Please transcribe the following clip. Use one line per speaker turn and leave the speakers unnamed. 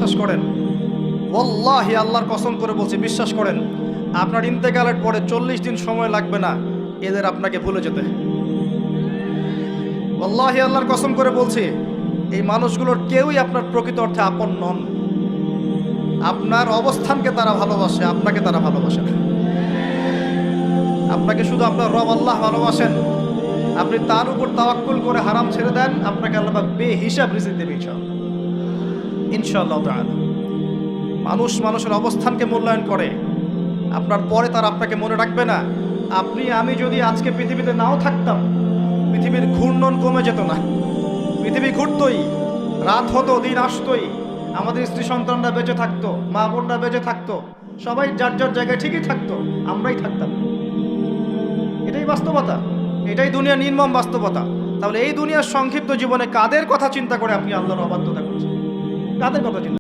বিশ্বাস করেন, ওয়াল্লাহি আল্লাহর কসম করে বলছি, বিশ্বাস করেন, আপনার ইন্তেকালের পরে 40 দিন সময় লাগবে না এদের আপনাকে ভুলে যেতে। ওয়াল্লাহি আল্লাহর কসম করে বলছি, এই মানুষগুলোর কেউই আপনার প্রকৃত অর্থে আপন নন। আপনার অবস্থানকে তারা ভালোবাসে, আপনাকে তারা ভালোবাসে না। আপনাকে শুধু আপনার রব আল্লাহ ভালোবাসেন। আপনি তার উপর তাওয়াক্কুল করে হারাম ছেড়ে দেন, আপনাকে আল্লাহ বেহিসাব রিজিক দেবে ইনশাআল্লাহ তাআলা। মানুষ মানুষের অবস্থানকে মূল্যায়ন করে, আপনার পরে তার আপনাকে মনে রাখবে না। আপনি আমি যদি আজকে পৃথিবীতে নাও থাকতাম, পৃথিবীর ঘূর্ণন কমে যেত না, পৃথিবী ঘুরতই, রাত হতো, দিন আসতোই, আমাদের স্ত্রী সন্তানরা বেঁচে থাকতো, মা বোনরা বেঁচে থাকতো, সবাই যার যার জায়গায় ঠিকই থাকতো, আমরাই থাকতাম। এটাই বাস্তবতা, এটাই দুনিয়ার নির্মম বাস্তবতা। তাহলে এই দুনিয়ার সংক্ষিপ্ত জীবনে কাদের কথা চিন্তা করে আপনি আল্লাহর অবাধ্যতা করছেন? কাদের কথা চিন্তা